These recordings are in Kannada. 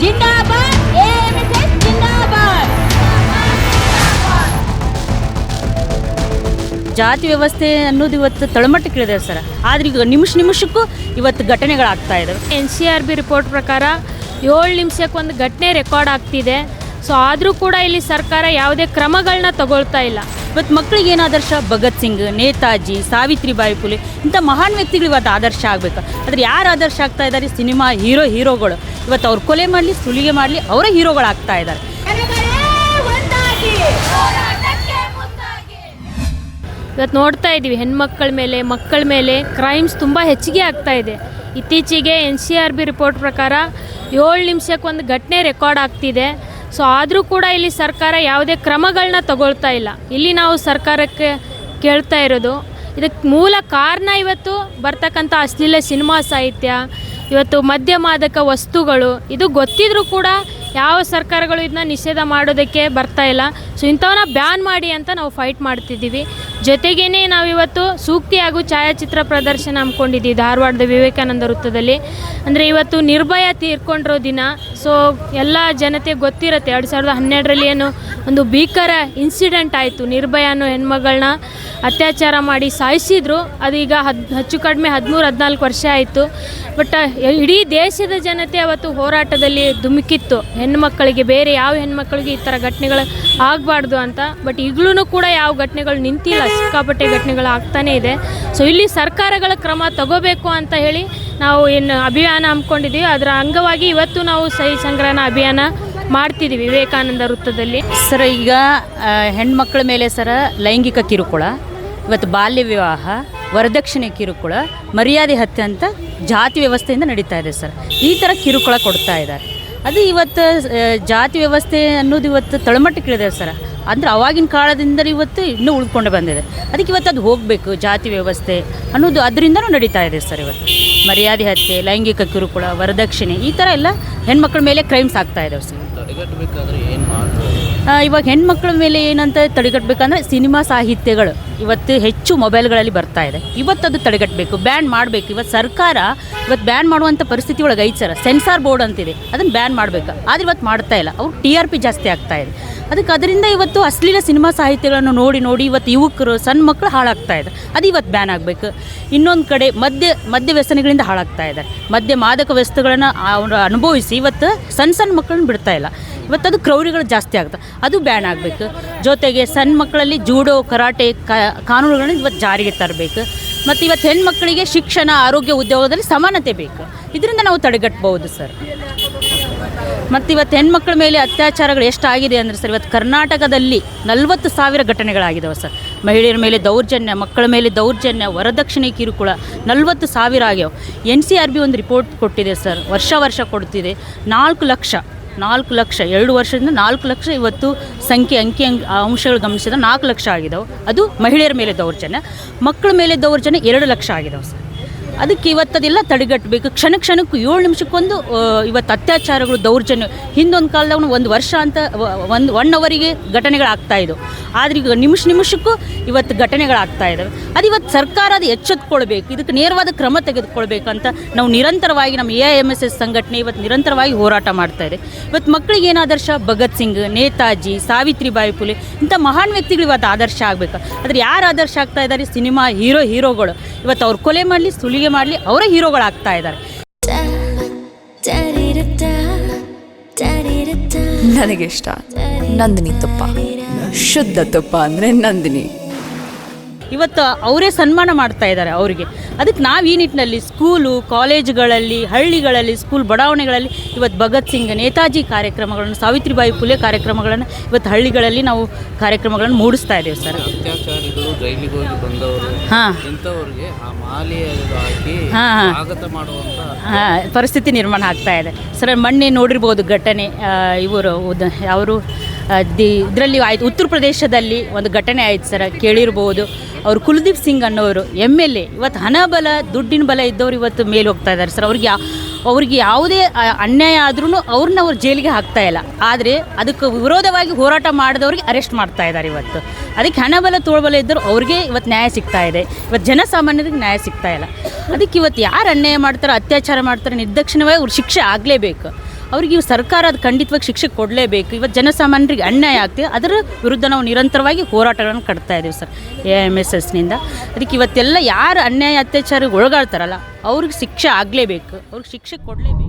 ಜಿಂದಾಬಾದ್ ಎಎಂಎಸ್ಎಸ್ ಜಿಂದಾಬಾದ್. ಜಾತಿ ವ್ಯವಸ್ಥೆ ಅನ್ನೋದು ಇವತ್ತು ತಳಮಟ್ಟಕ್ಕಿಳಿದೆ ಸರ್. ಆದರೆ ಈಗ ನಿಮಿಷಕ್ಕೂ ಇವತ್ತು ಘಟನೆಗಳಾಗ್ತಾ ಇದ್ದಾವೆ. NCRB ರಿಪೋರ್ಟ್ ಪ್ರಕಾರ 7 ನಿಮಿಷಕ್ಕೆ ಒಂದು ಘಟನೆ ರೆಕಾರ್ಡ್ ಆಗ್ತಿದೆ. ಸೊ ಆದರೂ ಕೂಡ ಇಲ್ಲಿ ಸರ್ಕಾರ ಯಾವುದೇ ಕ್ರಮಗಳನ್ನ ತಗೊಳ್ತಾ ಇಲ್ಲ. ಇವತ್ತು ಮಕ್ಕಳಿಗೆ ಏನು ಆದರ್ಶ? ಭಗತ್ ಸಿಂಗ್, ನೇತಾಜಿ, ಸಾವಿತ್ರಿಬಾಯಿ ಫುಲೆ ಇಂಥ ಮಹಾನ್ ವ್ಯಕ್ತಿಗಳು ಇವತ್ತು ಆದರ್ಶ ಆಗಬೇಕು. ಆದರೆ ಯಾರು ಆದರ್ಶ ಆಗ್ತಾ ಇದ್ದಾರೆ? ಸಿನಿಮಾ ಹೀರೋಗಳು ಇವತ್ತು ಅವ್ರು ಕೊಲೆ ಮಾಡಲಿ, ಸುಲಿಗೆ ಮಾಡಲಿ, ಅವರ ಹೀರೋಗಳಾಗ್ತಾ ಇದ್ದಾರೆ. ಇವತ್ತು ನೋಡ್ತಾ ಇದ್ದೀವಿ ಹೆಣ್ಮಕ್ಳ ಮೇಲೆ, ಮಕ್ಕಳ ಮೇಲೆ ಕ್ರೈಮ್ಸ್ ತುಂಬ ಹೆಚ್ಚಿಗೆ ಆಗ್ತಾ ಇದೆ. ಇತ್ತೀಚೆಗೆ NCRB ರಿಪೋರ್ಟ್ ಪ್ರಕಾರ 7 ನಿಮಿಷಕ್ಕೆ ಒಂದು ಘಟನೆ ರೆಕಾರ್ಡ್ ಆಗ್ತಿದೆ. ಸೊ ಆದರೂ ಕೂಡ ಇಲ್ಲಿ ಸರ್ಕಾರ ಯಾವುದೇ ಕ್ರಮಗಳನ್ನ ತಗೊಳ್ತಾ ಇಲ್ಲ. ಇಲ್ಲಿ ನಾವು ಸರ್ಕಾರಕ್ಕೆ ಕೇಳ್ತಾ ಇರೋದು, ಇದಕ್ಕೆ ಮೂಲ ಕಾರಣ ಇವತ್ತು ಬರ್ತಕ್ಕಂಥ ಅಶ್ಲೀಲ ಸಿನಿಮಾ ಸಾಹಿತ್ಯ, ಇವತ್ತು ಮದ್ಯ ಮಾದಕ ವಸ್ತುಗಳು, ಇದು ಗೊತ್ತಿದ್ರೂ ಕೂಡ ಯಾವ ಸರ್ಕಾರಗಳು ಇದನ್ನ ನಿಷೇಧ ಮಾಡೋದಕ್ಕೆ ಬರ್ತಾ ಇಲ್ಲ. ಸೊ ಇಂಥವನ್ನ ಬ್ಯಾನ್ ಮಾಡಿ ಅಂತ ನಾವು ಫೈಟ್ ಮಾಡ್ತಿದ್ದೀವಿ. ಜೊತೆಗೇ ನಾವಿವತ್ತು ಸೂಕ್ತಿ ಹಾಗೂ ಛಾಯಾಚಿತ್ರ ಪ್ರದರ್ಶನ ಹಮ್ಮಿಕೊಂಡಿದ್ದೀವಿ ಧಾರವಾಡದ ವಿವೇಕಾನಂದ ವೃತ್ತದಲ್ಲಿ. ಅಂದರೆ ಇವತ್ತು ನಿರ್ಭಯ ತೀರ್ಕೊಂಡಿರೋ ದಿನ. ಸೊ ಎಲ್ಲ ಜನತೆ ಗೊತ್ತಿರುತ್ತೆ 2012ರಲ್ಲಿ ಏನು ಒಂದು ಭೀಕರ ಇನ್ಸಿಡೆಂಟ್ ಆಯಿತು. ನಿರ್ಭಯ ಅನ್ನೋ ಹೆಣ್ಮಗಳನ್ನ ಅತ್ಯಾಚಾರ ಮಾಡಿ ಸಾಯಿಸಿದ್ರು. ಅದೀಗ ಹೆಚ್ಚು ಕಡಿಮೆ 13-14 ವರ್ಷ ಆಯಿತು. ಬಟ್ ಇಡೀ ದೇಶದ ಜನತೆ ಅವತ್ತು ಹೋರಾಟದಲ್ಲಿ ಧುಮುಕಿತ್ತು, ಹೆಣ್ಮಕ್ಕಳಿಗೆ, ಬೇರೆ ಯಾವ ಹೆಣ್ಮಕ್ಳಿಗೆ ಈ ಥರ ಘಟನೆಗಳು ಆಗಬಾರ್ದು ಅಂತ. ಬಟ್ ಈಗಲೂ ಕೂಡ ಯಾವ ಘಟನೆಗಳು ನಿಂತಿಲ್ಲ, ಸಿಕ್ಕಾಪಟ್ಟೆ ಘಟನೆಗಳು ಆಗ್ತಾನೇ ಇದೆ. ಸೊ ಇಲ್ಲಿ ಸರ್ಕಾರಗಳ ಕ್ರಮ ತಗೋಬೇಕು ಅಂತ ಹೇಳಿ ನಾವು ಏನು ಅಭಿಯಾನ ಹಮ್ಮಿಕೊಂಡಿದ್ದೀವಿ. ಅದರ ಅಂಗವಾಗಿ ಇವತ್ತು ನಾವು ಸಹಿ ಸಂಗ್ರಹಣ ಅಭಿಯಾನ ಮಾಡ್ತಿದ್ದೀವಿ ವಿವೇಕಾನಂದ ವೃತ್ತದಲ್ಲಿ. ಸರ್, ಈಗ ಹೆಣ್ಮಕ್ಳ ಮೇಲೆ ಸರ ಲೈಂಗಿಕ ಕಿರುಕುಳ, ಇವತ್ತು ಬಾಲ್ಯ ವಿವಾಹ, ವರದಕ್ಷಿಣೆ ಕಿರುಕುಳ, ಮರ್ಯಾದೆ ಹತ್ಯೆ ಅಂತ ಜಾತಿ ವ್ಯವಸ್ಥೆಯಿಂದ ನಡೀತಾ ಇದೆ ಸರ್. ಈ ಥರ ಕಿರುಕುಳ ಕೊಡ್ತಾ ಇದ್ದಾರೆ. ಅದು ಇವತ್ತು ಜಾತಿ ವ್ಯವಸ್ಥೆ ಅನ್ನೋದು ಇವತ್ತು ತಳಮಟ್ಟಕ್ಕಿಳಿದೆ ಸರ್. ಅಂದರೆ ಅವಾಗಿನ ಕಾಲದಿಂದ ಇವತ್ತು ಇನ್ನೂ ಉಳ್ಕೊಂಡು ಬಂದಿದೆ. ಅದಕ್ಕೆ ಇವತ್ತು ಅದು ಹೋಗಬೇಕು. ಜಾತಿ ವ್ಯವಸ್ಥೆ ಅನ್ನೋದು ಅದರಿಂದನೂ ನಡೀತಾ ಇದೆ ಸರ್. ಇವತ್ತು ಮರ್ಯಾದೆ ಹತ್ಯೆ, ಲೈಂಗಿಕ ಕಿರುಕುಳ, ವರದಕ್ಷಿಣೆ ಈ ಥರ ಎಲ್ಲ ಹೆಣ್ಮಕ್ಳ ಮೇಲೆ ಕ್ರೈಮ್ಸ್ ಆಗ್ತಾ ಇದ್ದಾವೆ ಸರ್. ಇವಾಗ ಹೆಣ್ಮಕ್ಳ ಮೇಲೆ ಏನಂತ ತಡೆಗಟ್ಟಬೇಕಂದ್ರೆ ಸಿನಿಮಾ ಸಾಹಿತ್ಯಗಳು ಇವತ್ತು ಹೆಚ್ಚು ಮೊಬೈಲ್ಗಳಲ್ಲಿ ಬರ್ತಾ ಇದೆ. ಇವತ್ತು ಅದು ತಡೆಗಟ್ಟಬೇಕು, ಬ್ಯಾನ್ ಮಾಡಬೇಕು. ಇವತ್ತು ಸರ್ಕಾರ ಇವತ್ತು ಬ್ಯಾನ್ ಮಾಡುವಂಥ ಪರಿಸ್ಥಿತಿ ಒಳಗೆ ಐತೆ ಸರ್. ಸೆನ್ಸಾರ್ ಬೋರ್ಡ್ ಅಂತಿದೆ, ಅದನ್ನು ಬ್ಯಾನ್ ಮಾಡಬೇಕು. ಆದರೆ ಇವತ್ತು ಮಾಡ್ತಾ ಇಲ್ಲ. ಅವ್ರು TRP ಜಾಸ್ತಿ ಆಗ್ತಾ ಇದೆ. ಅದರಿಂದ ಇವತ್ತು ಅಶ್ಲೀಲ ಸಿನಿಮಾ ಸಾಹಿತ್ಯಗಳನ್ನು ನೋಡಿ ಇವತ್ತು ಯುವಕರು, ಸಣ್ಣ ಮಕ್ಕಳು ಹಾಳಾಗ್ತಾ ಇದ್ದಾರೆ. ಅದು ಇವತ್ತು ಬ್ಯಾನ್ ಆಗಬೇಕು. ಇನ್ನೊಂದು ಕಡೆ ಮದ್ಯ ವ್ಯಸನಗಳಿಂದ ಹಾಳಾಗ್ತಾ ಇದ್ದಾರೆ. ಮದ್ಯ ಮಾದಕ ವಸ್ತುಗಳನ್ನು ಅವರು ಅನುಭವಿಸಿ ಇವತ್ತು ಸಣ್ಣ ಮಕ್ಕಳನ್ನ ಬಿಡ್ತಾ ಇಲ್ಲ. ಇವತ್ತು ಅದು ಕ್ರೌರ್ಯಗಳು ಜಾಸ್ತಿ ಆಗ್ತದೆ. ಅದು ಬ್ಯಾನ್ ಆಗಬೇಕು. ಜೊತೆಗೆ ಸಣ್ಣ ಮಕ್ಕಳಲ್ಲಿ ಜೂಡೋ, ಕರಾಟೆ ಕಾನೂನುಗಳನ್ನು ಇವತ್ತು ಜಾರಿಗೆ ತರಬೇಕು. ಮತ್ತು ಇವತ್ತು ಹೆಣ್ಮಕ್ಕಳಿಗೆ ಶಿಕ್ಷಣ, ಆರೋಗ್ಯ, ಉದ್ಯೋಗದಲ್ಲಿ ಸಮಾನತೆ ಬೇಕು. ಇದರಿಂದ ನಾವು ತಡೆಗಟ್ಟಬಹುದು ಸರ್. ಮತ್ತು ಇವತ್ತು ಹೆಣ್ಮಕ್ಳ ಮೇಲೆ ಅತ್ಯಾಚಾರಗಳು ಎಷ್ಟಾಗಿದೆ ಅಂದರೆ ಸರ್, ಇವತ್ತು ಕರ್ನಾಟಕದಲ್ಲಿ 40,000 ಘಟನೆಗಳಾಗಿದ್ದಾವೆ ಸರ್. ಮಹಿಳೆಯರ ಮೇಲೆ ದೌರ್ಜನ್ಯ, ಮಕ್ಕಳ ಮೇಲೆ ದೌರ್ಜನ್ಯ, ವರದಕ್ಷಿಣೆ ಕಿರುಕುಳ 40,000 ಆಗ್ಯಾವ. NCRB ಒಂದು ರಿಪೋರ್ಟ್ ಕೊಟ್ಟಿದೆ ಸರ್, ವರ್ಷ ಕೊಡ್ತಿದೆ. 4 ಲಕ್ಷ 2 ವರ್ಷದಿಂದ 4 ಲಕ್ಷ ಇವತ್ತು ಅಂಕಿ ಅಂಶಗಳು ಗಮನಿಸಿದ 4 ಲಕ್ಷ ಆಗಿದ್ದಾವೆ. ಅದು ಮಹಿಳೆಯರ ಮೇಲೆ ದೌರ್ಜನ್ಯ. ಮಕ್ಕಳ ಮೇಲೆ ದೌರ್ಜನ್ಯ 2 ಲಕ್ಷ ಆಗಿದ್ದಾವೆ ಸರ್. ಅದಕ್ಕೆ ಇವತ್ತದೆಲ್ಲ ತಡೆಗಟ್ಟಬೇಕು. ಕ್ಷಣಕ್ಕೂ 7 ನಿಮಿಷಕ್ಕೊಂದು ಇವತ್ತು ಅತ್ಯಾಚಾರಗಳು, ದೌರ್ಜನ್ಯ. ಹಿಂದೊಂದು ಕಾಲದಾಗ 1 ವರ್ಷ ಅಂತ 1 ಅವರಿಗೆ ಘಟನೆಗಳಾಗ್ತಾ ಇದ್ದವು. ಆದರೆ ಈಗ ನಿಮಿಷಕ್ಕೂ ಇವತ್ತು ಘಟನೆಗಳಾಗ್ತಾ ಇದ್ದಾವೆ. ಅದು ಇವತ್ತು ಸರ್ಕಾರ ಅದು ಎಚ್ಚೆತ್ತುಕೊಳ್ಬೇಕು. ಇದಕ್ಕೆ ನೇರವಾದ ಕ್ರಮ ತೆಗೆದುಕೊಳ್ಬೇಕಂತ ನಾವು ನಿರಂತರವಾಗಿ ನಮ್ಮ AIMSS ಸಂಘಟನೆ ಇವತ್ತು ನಿರಂತರವಾಗಿ ಹೋರಾಟ ಮಾಡ್ತಾ ಇದೆ. ಇವತ್ತು ಮಕ್ಕಳಿಗೆ ಏನು ಆದರ್ಶ? ಭಗತ್ ಸಿಂಗ್, ನೇತಾಜಿ, ಸಾವಿತ್ರಿಬಾಯಿ ಫುಲೆ ಇಂಥ ಮಹಾನ್ ವ್ಯಕ್ತಿಗಳು ಇವತ್ತು ಆದರ್ಶ ಆಗಬೇಕು. ಆದರೆ ಯಾರು ಆದರ್ಶ ಆಗ್ತಾ ಇದ್ದಾರೆ? ಸಿನಿಮಾ ಹೀರೋಗಳು ಇವತ್ತು ಅವ್ರು ಕೊಲೆ ಮಾಡಲಿ, ಸುಲಿಗೆ ಮಾಡಲಿ, ಅವರ ಹೀರೋಗಳಾಗ್ತಾ ಇದ್ದಾರೆ. ನನಗಿಷ್ಟ ನಂದಿನಿ ತುಪ್ಪ, ಶುದ್ಧ ತುಪ್ಪ ಅಂದರೆ ನಂದಿನಿ. ಇವತ್ತು ಅವರೇ ಸನ್ಮಾನ ಮಾಡ್ತಾ ಇದ್ದಾರೆ ಅವರಿಗೆ. ಅದಕ್ಕೆ ನಾವು ಈ ನಿಟ್ಟಿನಲ್ಲಿ ಸ್ಕೂಲು, ಕಾಲೇಜುಗಳಲ್ಲಿ, ಹಳ್ಳಿಗಳಲ್ಲಿ, ಸ್ಕೂಲ್ ಬಡಾವಣೆಗಳಲ್ಲಿ ಇವತ್ತು ಭಗತ್ ಸಿಂಗ್, ನೇತಾಜಿ ಕಾರ್ಯಕ್ರಮಗಳನ್ನು, ಸಾವಿತ್ರಿಬಾಯಿ ಫುಲೆ ಕಾರ್ಯಕ್ರಮಗಳನ್ನು ಇವತ್ತು ಹಳ್ಳಿಗಳಲ್ಲಿ ನಾವು ಕಾರ್ಯಕ್ರಮಗಳನ್ನು ಮೂಡಿಸ್ತಾ ಇದ್ದೇವೆ ಸರ್. ಅತ್ಯಾಚಾರಿಗಳು ಜೈಲಿಗೆ ಹೋಗಿ ಬಂದವರು ಇಂಥವ್ರಿಗೆ ಆ ಮಾಲೆ ಹಾಕಿ ಸ್ವಾಗತ ಮಾಡುವಂಥ ಪರಿಸ್ಥಿತಿ ನಿರ್ಮಾಣ ಆಗ್ತಾ ಇದೆ ಸರ್. ಮೊನ್ನೆ ನೋಡಿರ್ಬೋದು ಘಟನೆ, ಅವರು ಇದರಲ್ಲಿ ಆಯಿತು, ಉತ್ತರ ಪ್ರದೇಶದಲ್ಲಿ ಒಂದು ಘಟನೆ ಆಯಿತು ಸರ್, ಕೇಳಿರ್ಬೋದು. ಅವರು ಕುಲದೀಪ್ ಸಿಂಗ್ ಅನ್ನೋರು MLA. ಇವತ್ತು ಹಣ ಬಲ, ದುಡ್ಡಿನ ಬಲ ಇದ್ದವರು ಇವತ್ತು ಮೇಲೆ ಹೋಗ್ತಾ ಇದ್ದಾರೆ ಸರ್. ಅವ್ರಿಗೆ ಯಾವುದೇ ಅನ್ಯಾಯ ಆದ್ರೂ ಅವ್ರು ಜೈಲಿಗೆ ಹಾಕ್ತಾ ಇಲ್ಲ. ಆದರೆ ಅದಕ್ಕೆ ವಿರೋಧವಾಗಿ ಹೋರಾಟ ಮಾಡಿದವ್ರಿಗೆ ಅರೆಸ್ಟ್ ಮಾಡ್ತಾ ಇದ್ದಾರೆ ಇವತ್ತು. ಅದಕ್ಕೆ ಹಣ ಬಲ, ತೋಳ್ಬಲ ಇದ್ದರು ಅವ್ರಿಗೆ ಇವತ್ತು ನ್ಯಾಯ ಸಿಗ್ತಾ ಇದೆ. ಇವತ್ತು ಜನಸಾಮಾನ್ಯರಿಗೆ ನ್ಯಾಯ ಸಿಗ್ತಾ ಇಲ್ಲ. ಅದಕ್ಕೆ ಇವತ್ತು ಯಾರು ಅನ್ಯಾಯ ಮಾಡ್ತಾರೆ, ಅತ್ಯಾಚಾರ ಮಾಡ್ತಾರೆ, ನಿರ್ದಾಕ್ಷಿಣ್ಯವಾಗಿ ಅವ್ರ ಶಿಕ್ಷೆ ಆಗಲೇಬೇಕು. ಅವ್ರಿಗೆ ಇವು ಸರ್ಕಾರ ಅದು ಖಂಡಿತವಾಗಿ ಶಿಕ್ಷೆ ಕೊಡಲೇಬೇಕು. ಇವತ್ತು ಜನಸಾಮಾನ್ಯರಿಗೆ ಅನ್ಯಾಯ ಆಗ್ತಿದೆ, ಅದರ ವಿರುದ್ಧ ನಾವು ನಿರಂತರವಾಗಿ ಹೋರಾಟಗಳನ್ನು ಕಟ್ತಾ ಇದ್ದೀವಿ ಸರ್ AIMSSನಿಂದ. ಅದಕ್ಕೆ ಇವತ್ತೆಲ್ಲ ಯಾರು ಅನ್ಯಾಯ ಅತ್ಯಾಚಾರಕ್ಕೆ ಒಳಗಾಡ್ತಾರಲ್ಲ ಅವ್ರಿಗೆ ಶಿಕ್ಷೆ ಆಗಲೇಬೇಕು, ಅವ್ರಿಗೆ ಶಿಕ್ಷೆ ಕೊಡಲೇಬೇಕು.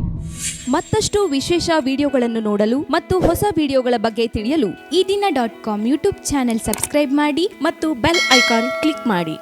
ಮತ್ತಷ್ಟು ವಿಶೇಷ ವಿಡಿಯೋಗಳನ್ನು ನೋಡಲು ಮತ್ತು ಹೊಸ ವಿಡಿಯೋಗಳ ಬಗ್ಗೆ ತಿಳಿಯಲು ಈ ದಿನ .com ಯೂಟ್ಯೂಬ್ ಚಾನೆಲ್ ಸಬ್ಸ್ಕ್ರೈಬ್ ಮಾಡಿ ಮತ್ತು ಬೆಲ್ ಐಕಾನ್ ಕ್ಲಿಕ್ ಮಾಡಿ.